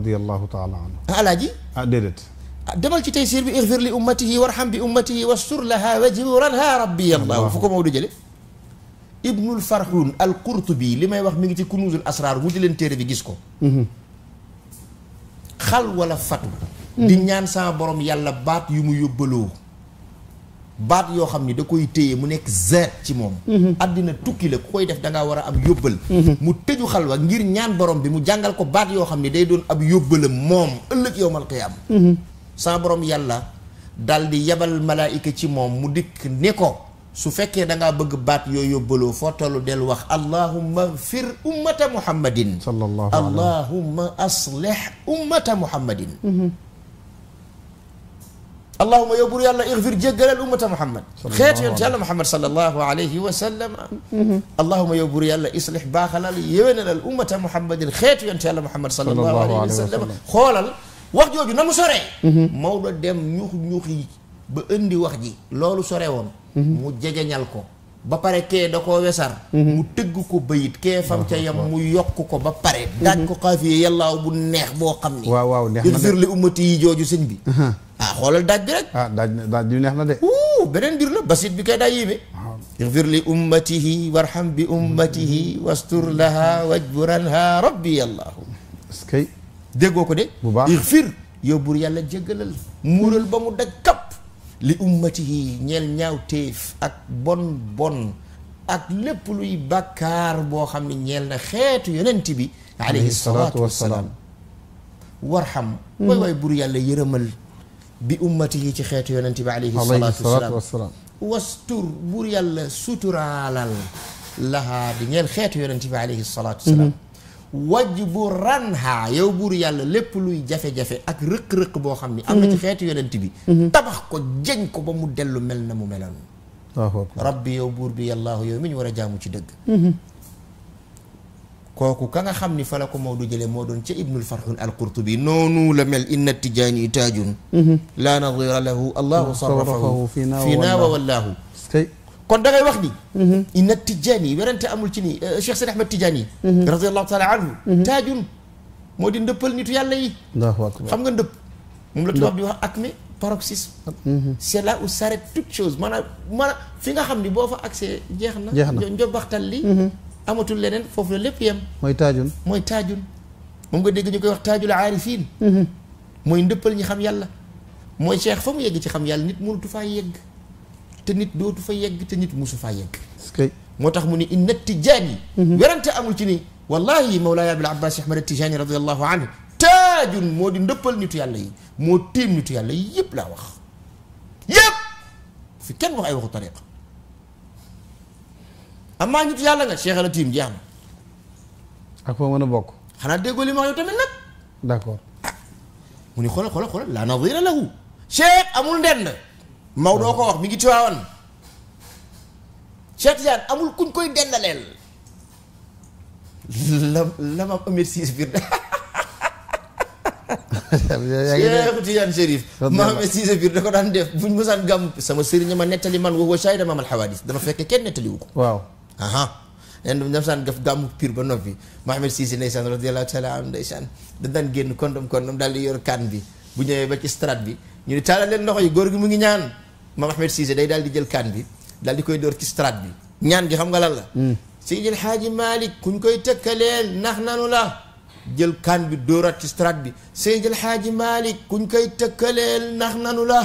radiyallahu taala anhu. alaaji déedéet. demal ci Taysiir bi igfir li ummatihi warham bi ummatihi wastur laha wajburanha rabbi allahu fu ko Maodo jële Ibnul Farhun al Qurtubi li may wax mi ngi ci Kunuzul Asrar mu di leen téere bi gis ko. xal wala fatu. di ñaan sama borom yàlla baat yu mu yóbbaloo. baat yoo xam ni da koy téye mu nekk zaat ci moom. àddina tukki la ku koy def da ngaa war a am yóbbal. mu tëju xalwa ngir ñaan borom bi mu jàngal ko baat yoo xam ni day doon ab yóbbalam moom ëllëg yowmal qiyaam. sama borom yàlla dal di yabal malaayika ci moom mu dikk ne ko su fekkee da ngaa bëgg baat yooyu yóbbaloo foo tollu del wax allahumma fir ummata muhammadin. sallallahu alayhi allahumma aslih ummata muhammadin. allahuma yow buur yàlla igfir jéggalal ummata muhammad xeetu yonent yàlla muhammad sallallahu alayhi wa sallam. allahuma yow buur yàlla islih baaxalal yéwénalal ummata muhammadin xeetu yonent yàlla muhammad sallallahu alayhi wa sallam. xoolal wax jooju na mu soree. Maodo dem ñuux yi ba indi wax ji loolu sore woon. mu jegeñal ko ba pare kee da koo wesar. mu tëgg ko bayit kee fam ca yam mu yokk ko ba pare. daaj ko xaafiye yàllaaw bu neex boo xam ni. waaw waaw neex na de igfir li ummati yi jooju sëñ bi. xoolal daaj bi rek. daaj bi neex na de. beneen mbir la basit bi kay daa yéeme. igfir li ummatihi warham bi ummatihi wastur laha wajburanha rabbi yàllaahu. est-ce que déggoo ko de. bu baax igfir yow buur yàlla jéggalal muural ba mu daj kapp. li ummatihi ñeel ñaaw téef ak bon ak lépp luy bàkkaar boo xam ne ñeel na xeetu yonent bi alayhi salaatu wassalaam. warham waay waay buur yàlla yërëmal bi ummatihi ci xeetu yonent bi alayhi salaatu wassalaam. wastur buur yàlla suturaalal lahaa di ñeel xeetu yonent bi alayhi salaatu wassalaam. wajburanha yow buur yàlla lépp luy jafe-jafe ak rëq-rëq boo xam ni am na ci xeetu yonent bi. tabax ko jeñ ko ba mu dellu mel na mu meloon. rabbi yow buur bi yàllaahu yow mi ñu war a jaamu ci dëgg. kooku ka nga xam ni fa la ko Maodo jëlee moo doon ca Ibnul Farhun al Qurtubi noonu la mel inna tijaani taajun laa nadira lahu allahu sarrafahu fiina wa wallaahu. kon da ngay wax ni. inna tijaani werante amul ci ni Cheikh Sidi Ahmed Tijaani radiallahu taala anhu taajun moo di ndëppal nitu yàlla yi. xam nga ndëpp moom la tubaab di wax acmé paroxysme. c'est là où s'arrête toute chose maanaam fi nga xam ni boo fa accès jeex na njobaxtal li amatul leneen foofu la lépp yem. mooy taajun moom nga dégg ñu koy wax taajul aarifin. mooy ndëppal ñi xam yàlla. mooy cheikh fa mu yegg ci xam yàlla nit mënutu faa yegg te nit dootu fa yegg te nit musu faa yegg. moo tax mu ni inna tijaani werante amul ci ni wallahi mawlaaya abil abbas ahmad tijaani radiallahu anhu taajun moo di ndëppal nitu yàlla yi moo tiim nitu yàlla yi yëpp laa wax yëpp fi kenn wax ay waxu tariqa amaa nitu yàlla nga cheikh la tiim jeex na ak foo mën a bokk xanaa déggoo li ma wax yow tamit nag d'accord mu ni xoolal la nadira lahu cheikh amul ndend Maodo ko wax mi ngi Tiwaawan Cheikh Tidiane amul kuñ koy dendaleel la ma Ahmed Cissé biir Cheikh Tidiane Chérif Ahmed Cissé biir da ko daan def buñ mësaan gàmm sama sëriñ ma nettali man wa shahida ma al hawadis dama fekk kenn nettaliwu ko waaw nen dam saan gaf gàmmu pire ba noppi Mohamed Cissé ndeysaan radiyallahu taala anhu ndeysaan da daan génn kondom daal di yor kan bi bu ñëwee ba ci strate bi ñu ne taalal leen loxo yi góor gi mu ngi ñaan Maam Ahmed Cissé day daal di jël kan bi daal di koy door ci strate bi ñaan gi xam nga lan la Seydil Haaji Malick kuñ koy tëkkaleel nax nanu la jël kan bi dóoraat ci strate bi Seydil Haaji Malick kuñ koy tëkkaleel nax nanu la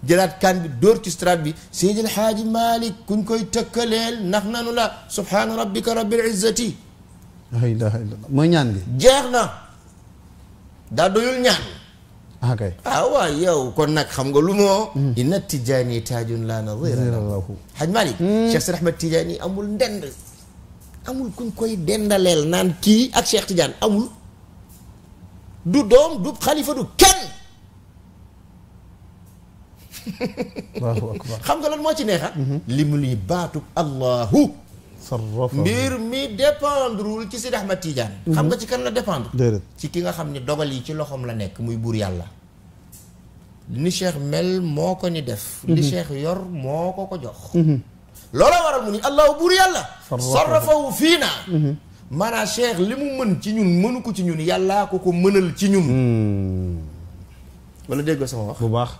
jëlaat kan bi dóor ci strate bi Seydil Haaji Malick kuñ koy tëkkaleel nax nanu la subhaana rabbika rabbil izzati la ilaha illallah mooy ñaan gi jeex na daa doyul ñaan kay waaw yow kon nag xam nga lu moo inna tijaani taajun la nadira lahu Haj Malick Cheikh Sidi Ahmed Tijaani amul ndend amul kuñ koy dendaleel naan kii ak Cheikh Tidiane amul du doom du xalifa du kenn Allahu akbar xam nga lan moo ci neexa li mu luy baatub allahu mbir mi dépendrewul ci Sidi Ahmed Tidiane xam nga ci kan la dépendre ci ki nga xam ni dogal yi ci loxoom la nekk muy buur yàlla ni cheikh mel moo ko ni def li cheikh yor moo ko ko jox loola waral mu ni allahu buur yàlla sarrafahu fii naa maanaam cheikh li mu mën ci ñun mënu ko ci ñun yàllaa ko mënal ci ñun wala dégg sama wax bu baax